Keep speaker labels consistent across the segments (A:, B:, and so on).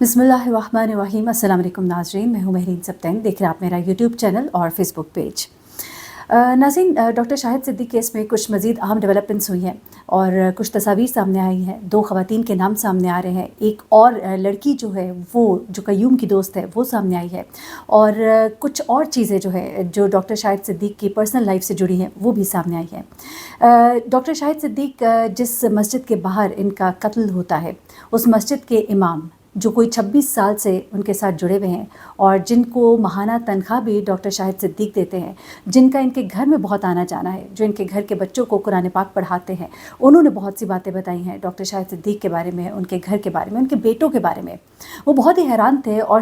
A: बिस्मिल्लाहिर्रहमानिर्रहीम। अस्सलाम वालेकुम नाज़रीन, मैं हूँ महरीन सब्तैन। देख रहे हैं आप मेरा यूट्यूब चैनल और फेसबुक पेज। नाज़रीन, डॉक्टर शाहिद सिद्दीक़ केस में कुछ मज़ीद अहम डेवलपमेंट्स हुई हैं और कुछ तस्वीर सामने आई हैं। 2 ख़वातीन के नाम सामने आ रहे हैं। एक और लड़की जो है वो जो कयूम की दोस्त है वो सामने आई है और कुछ और चीज़ें जो है जो डॉक्टर शाहिद सिद्दीक़ की पर्सनल लाइफ से जुड़ी हैं वो भी सामने आई हैं। डॉक्टर शाहिद सिद्दीक़ जिस मस्जिद के बाहर इनका कत्ल होता है उस मस्जिद के इमाम जो कोई 26 साल से उनके साथ जुड़े हुए हैं और जिनको माहाना तनख्वाह भी डॉक्टर शाहिद सिद्दीक़ देते हैं, जिनका इनके घर में बहुत आना जाना है, जो इनके घर के बच्चों को कुरान पाक पढ़ाते हैं, उन्होंने बहुत सी बातें बताई हैं डॉक्टर शाहिद सिद्दीक़ के बारे में, उनके घर के बारे में, उनके बेटों के बारे में। वो बहुत ही हैरान थे और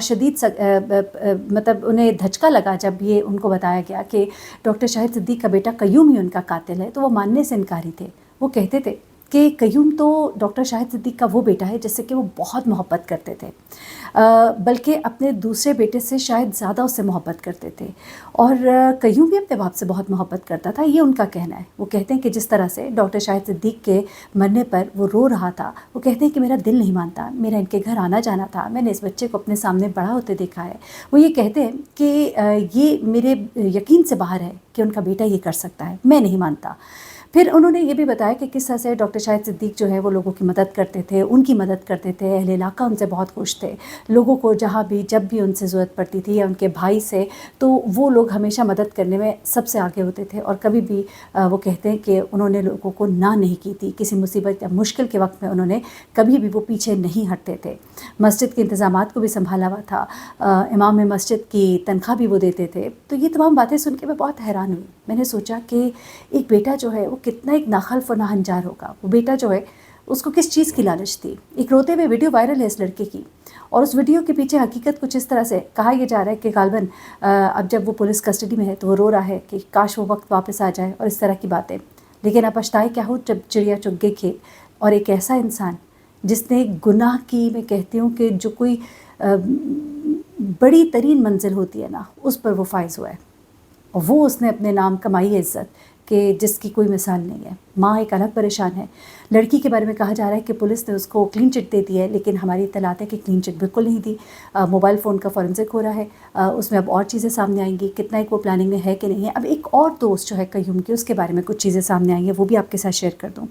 A: मतलब उन्हें धचका लगा जब ये उनको बताया गया कि डॉक्टर शाहिद सिद्दीक़ का बेटा कयूम ही उनका कातिल है। तो वो मानने से इनकारी थे। वो कहते थे कि कयूम तो डॉक्टर शाहिद सिद्दीक़ का वो बेटा है जिससे कि वो बहुत मोहब्बत करते थे, बल्कि अपने दूसरे बेटे से शायद ज़्यादा उससे मोहब्बत करते थे और कयूम भी अपने बाप से बहुत मोहब्बत करता था, ये उनका कहना है। वो कहते हैं कि जिस तरह से डॉक्टर शाहिद सिद्दीक़ के मरने पर वो रो रहा था, वो कहते हैं कि मेरा दिल नहीं मानता, मेरा इनके घर आना जाना था, मैंने इस बच्चे को अपने सामने बड़ा होते देखा है। वो ये कहते हैं कि ये मेरे यकीन से बाहर है कि उनका बेटा ये कर सकता है, मैं नहीं मानता। फिर उन्होंने ये भी बताया कि किस तरह से डॉक्टर शाहिद सिद्दीक़ जो है वो लोगों की मदद करते थे, उनकी मदद करते थे, अहले इलाका उनसे बहुत खुश थे। लोगों को जहाँ भी जब भी उनसे ज़रूरत पड़ती थी या उनके भाई से, तो वो लोग हमेशा मदद करने में सबसे आगे होते थे और कभी भी वो कहते हैं कि उन्होंने लोगों को ना नहीं की थी। किसी मुसीबत या मुश्किल के वक्त में उन्होंने कभी भी वो पीछे नहीं हटते थे। मस्जिद के इंतज़ामात को भी संभाला हुआ था, इमाम मस्जिद की तनख्वाह भी वो देते थे। तो ये तमाम बातें सुन के मैं बहुत हैरान हुई। मैंने सोचा कि एक बेटा जो है वो कितना एक नाखल्फ और नाहंजार होगा। वो बेटा जो है उसको किस चीज़ की लालच थी। एक रोते हुए वीडियो वायरल है इस लड़के की और उस वीडियो के पीछे हकीकत कुछ इस तरह से कहा यह जा रहा है कि गालबन अब जब वो पुलिस कस्टडी में है तो वो रो रहा है कि काश वो वक्त वापस आ जाए और इस तरह की बातें। लेकिन अब पछताए क्या हो जब चिड़िया चुग गई खेत। और एक ऐसा इंसान जिसने गुनाह की, मैं कहती हूँ कि जो कोई बड़ी तरीन मंजिल होती है ना, उस पर वो फाइज हुआ है और वो उसने अपने नाम कमाई है इज़्ज़त कि जिसकी कोई मिसाल नहीं है। माँ एक अलग परेशान है। लड़की के बारे में कहा जा रहा है कि पुलिस ने उसको क्लीन चिट दे दी है, लेकिन हमारी इत्तलात है कि क्लीन चिट बिल्कुल नहीं दी। मोबाइल फ़ोन का फॉरेंसिक हो रहा है, उसमें अब और चीज़ें सामने आएंगी, कितना एक वो प्लानिंग में है कि नहीं है। अब एक और दोस्त जो है कयूम की, उसके बारे में कुछ चीज़ें सामने आई हैं, वो भी आपके साथ शेयर कर दूँ।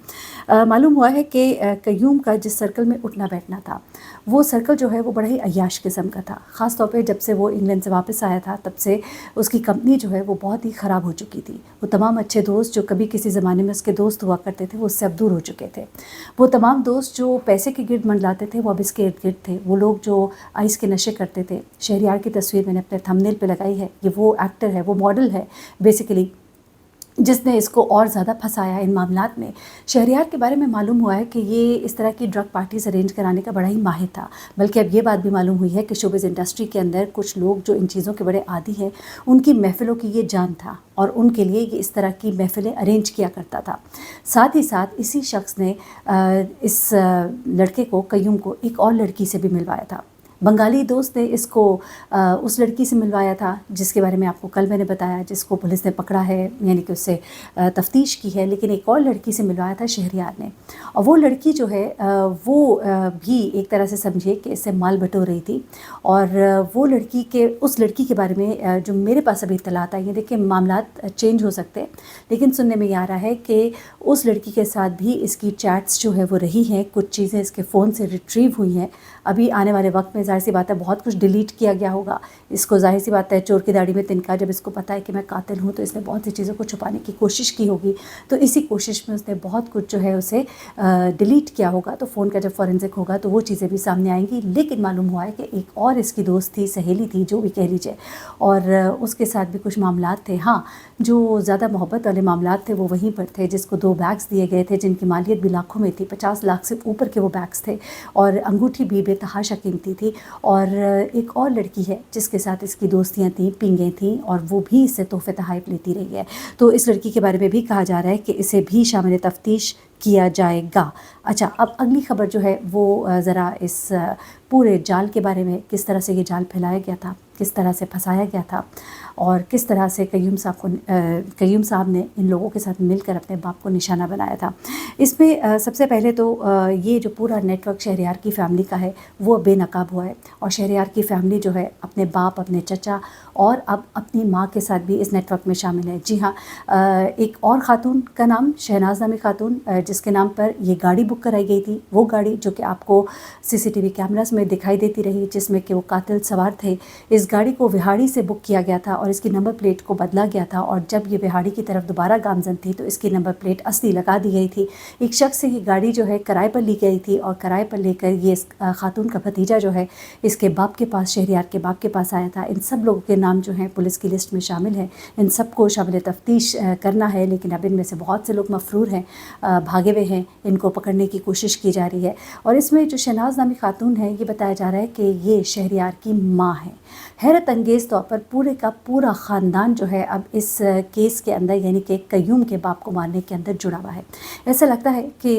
A: मालूम हुआ है कि कयूम का जिस सर्कल में उठना बैठना था, वो सर्कल जो है वो बड़ा ही अय्याश किस्म का था। ख़ास तौर पे जब से वो इंग्लैंड से वापस आया था तब से उसकी कंपनी जो है वो बहुत ही ख़राब हो चुकी थी। वो तमाम अच्छे दोस्त जो कभी किसी ज़माने में उसके दोस्त हुआ करते थे वो उससे अब दूर हो चुके थे। वो तमाम दोस्त जो पैसे के गिर्द मंडलाते थे वो अब इसके इर्द गिर्द थे। वो लोग जो आइस के नशे करते थे, शहरियार की तस्वीर मैंने अपने थंबनेल पे लगाई है, ये वो एक्टर है, वो मॉडल है बेसिकली जिसने इसको और ज़्यादा फंसाया इन मामलात में। शहरियार के बारे में मालूम हुआ है कि ये इस तरह की ड्रग पार्टीज़ अरेंज कराने का बड़ा ही माहिर था। बल्कि अब ये बात भी मालूम हुई है कि शोबिज़ इंडस्ट्री के अंदर कुछ लोग जो इन चीज़ों के बड़े आदी हैं, उनकी महफ़िलों की ये जान था और उनके लिए ये इस तरह की महफ़िलें अरेंज किया करता था। साथ ही साथ इसी शख्स ने इस लड़के को, कयूम को, एक और लड़की से भी मिलवाया था। बंगाली दोस्त ने इसको उस लड़की से मिलवाया था जिसके बारे में आपको कल मैंने बताया, जिसको पुलिस ने पकड़ा है, यानी कि उससे तफ्तीश की है। लेकिन एक और लड़की से मिलवाया था शहरियार ने और वो लड़की जो है वो भी एक तरह से समझिए कि इससे माल बटोर रही थी। और वो लड़की के, उस लड़की के बारे में जो मेरे पास अभी इत्तलात आई है, देखिए मामलात चेंज हो सकते हैं, लेकिन सुनने में आ रहा है कि उस लड़की के साथ भी इसकी चैट्स जो है वो रही हैं, कुछ चीज़ें इसके फ़ोन से रिट्रीव हुई हैं। अभी आने वाले वक्त में ज़ाहिर सी बात है बहुत कुछ डिलीट किया गया होगा। इसको ज़ाहिर सी बात है चोर की दाढ़ी में तिनका, जब इसको पता है कि मैं कातिल हूँ तो इसने बहुत सी चीज़ों को छुपाने की कोशिश की होगी। तो इसी कोशिश में उसने बहुत कुछ जो है उसे डिलीट किया होगा। तो फ़ोन का जब फॉरेंसिक होगा तो वो चीज़ें भी सामने आएंगी। लेकिन मालूम हुआ है कि एक और इसकी दोस्त थी, सहेली थी, जो भी कह लीजिए, और उसके साथ भी कुछ मामलात थे। हाँ, जो ज़्यादा मोहब्बत वाले मामलात थे वो वहीं पर थे, जिसको 2 बैग्स दिए गए थे जिनकी मालियत भी लाखों में थी, 50 लाख से ऊपर के वो बैग्स थे और अंगूठी भी बेतहाशा कीमती थी। और एक और लड़की है जिसके साथ इसकी दोस्तियां थीं, पिंगें थीं, और वो भी इससे तोहफ़े तोहफ़े लेती रही है। तो इस लड़की के बारे में भी कहा जा रहा है कि इसे भी शामिल तफ्तीश किया जाएगा। अच्छा, अब अगली खबर जो है वो ज़रा इस पूरे जाल के बारे में, किस तरह से ये जाल फैलाया गया था, किस तरह से फंसाया गया था और किस तरह से कय्यूम साहब ने इन लोगों के साथ मिलकर अपने बाप को निशाना बनाया था। इसमें सबसे पहले तो ये जो पूरा नेटवर्क शहरयार की फ़ैमिली का है वो बेनकाब हुआ है और शहरयार की फ़ैमिली जो है अपने बाप, अपने चचा और अब अपनी माँ के साथ भी इस नेटवर्क में शामिल है। जी हाँ, एक और ख़ातून का नाम शहनाज नामी ख़ातून, जिसके नाम पर ये गाड़ी बुक कराई गई थी, वो गाड़ी जो कि आपको CCTV कैमरास में दिखाई देती रही, जिसमें कि वो कातिल सवार थे। इस गाड़ी को विहाड़ी से बुक किया गया था और इसकी नंबर प्लेट को बदला गया था और जब ये विहाड़ी की तरफ दोबारा गामजन थी तो इसकी नंबर प्लेट असली लगा दी गई थी। एक शख्स से ये गाड़ी जो है किराए पर ली गई थी और किराए पर लेकर ये इस खातून का भतीजा जो है इसके बाप के पास, शहरयार के बाप के पास आया था। इन सब लोगों के नाम जो हैं पुलिस की लिस्ट में शामिल हैं, इन सबको शामिल तफ्तीश करना है, लेकिन अब इनमें से बहुत से लोग मफरूर हैं, भागे हुए हैं, इनको पकड़ने की कोशिश की जा रही है। और इसमें जो शहनाज नामी खातून है ये बताया जा रहा है कि ये शहरयार की माँ है। हैरत अंगेज़ तौर पर पूरे का पूरा ख़ानदान जो है अब इस केस के अंदर, यानी कि कय्यूम के बाप को मारने के अंदर जुड़ा हुआ है। ऐसा लगता है कि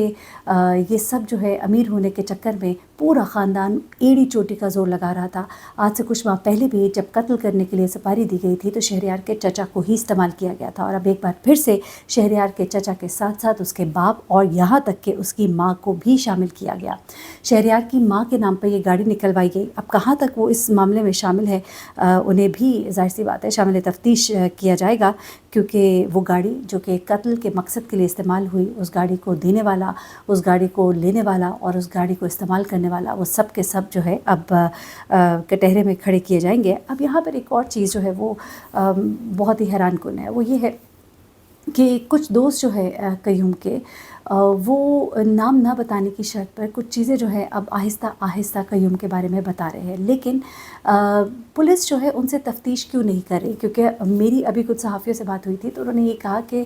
A: ये सब जो है अमीर होने के चक्कर में पूरा ख़ानदान एड़ी चोटी का ज़ोर लगा रहा था। आज से कुछ माह पहले भी जब कत्ल करने के लिए सुपारी दी गई थी तो शहरयार के चचा को ही इस्तेमाल किया गया था और अब एक बार फिर से शहरयार के चचा के साथ साथ उसके बाप और यहाँ तक कि उसकी माँ को भी शामिल किया गया। शहरयार की माँ के नाम पर ये गाड़ी निकलवाई गई। अब कहाँ तक वो इस मामले में शामिल है, उन्हें भी ज़ाहिर सी बात है शामिल तफ्तीश किया जाएगा, क्योंकि वो गाड़ी जो कि कत्ल के मकसद के लिए इस्तेमाल हुई, उस गाड़ी को देने वाला, उस गाड़ी को लेने वाला और उस गाड़ी को इस्तेमाल करने वाला, वो सब के सब जो है अब कटहरे में खड़े किए जाएंगे। अब यहाँ पर एक और चीज़ जो है वो बहुत ही हैरान कुन है, वो ये है कि कुछ दोस्त जो है कय्यूम के वो नाम ना बताने की शर्त पर कुछ चीज़ें जो है अब आहिस्ता आहिस्ता कय्यूम के बारे में बता रहे हैं, लेकिन पुलिस जो है उनसे तफ्तीश क्यों नहीं कर रही? क्योंकि मेरी अभी कुछ सहाफ़ियों से बात हुई थी तो उन्होंने ये कहा कि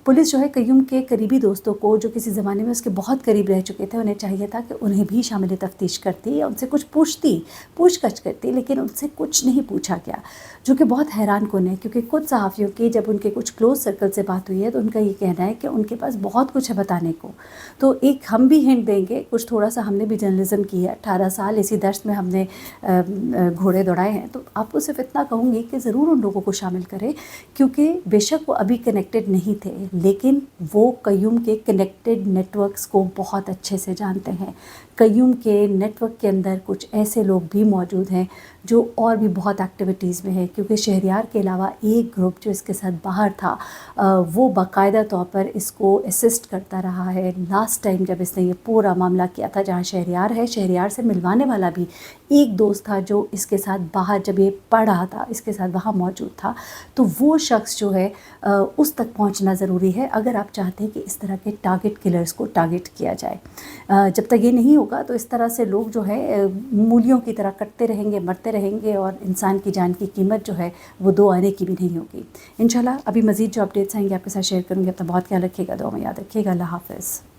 A: पुलिस जो है कय्यूम के करीबी दोस्तों को, जो किसी ज़माने में उसके बहुत करीब रह चुके थे, उन्हें चाहिए था कि उन्हें भी शामिल तफ्तीश करती या उनसे कुछ पूछताछ करती, लेकिन उनसे कुछ नहीं पूछा गया, जो कि बहुत हैरान कुन है। क्योंकि कुछ सहाफ़ियों की जब उनके कुछ क्लोज़ सर्कल से बात हुई है तो उनका ये कहना है कि उनके पास बहुत कुछ है बताने को। तो एक हम भी हिंट देंगे, कुछ थोड़ा सा हमने भी जर्नलिज़्म की है, 18 साल इसी दर्स में हमने घोड़े दौड़ाए हैं, तो आपको सिर्फ इतना कहूँगी कि ज़रूर उन लोगों को शामिल करें, क्योंकि बेशक वो अभी कनेक्टेड नहीं थे, लेकिन वो कय्यूम के कनेक्टेड नेटवर्क्स को बहुत अच्छे से जानते हैं। कय्यूम के नेटवर्क के अंदर कुछ ऐसे लोग भी मौजूद हैं जो और भी बहुत एक्टिविटीज़ में है, क्योंकि शहरयार के अलावा एक ग्रुप जो इसके साथ बाहर था वो बाकायदा तौर पर इसको असिस्ट करता रहा है। लास्ट टाइम जब इसने ये पूरा मामला किया था, जहाँ शहरयार है, शहरयार से मिलवाने वाला भी एक दोस्त था जो इसके साथ बाहर जब ये पढ़ रहा था इसके साथ वहाँ मौजूद था। तो वो शख्स जो है उस तक पहुँचना ज़रूरी है अगर आप चाहते हैं कि इस तरह के टारगेट किलर्स को टारगेट किया जाए। जब तक ये नहीं होगा तो इस तरह से लोग जो है मूलियों की तरह कटते रहेंगे, मरते रहेंगे और इंसान की जान की कीमत जो है वो दो आने की भी नहीं होगी। इंशाल्लाह अभी मज़ीद जो अपडेट्स आएंगे आपके साथ शेयर करूँगी। अपना बहुत ख्याल रखिएगा, दुआ में याद रखिएगा। अल्लाह हाफ़िज़।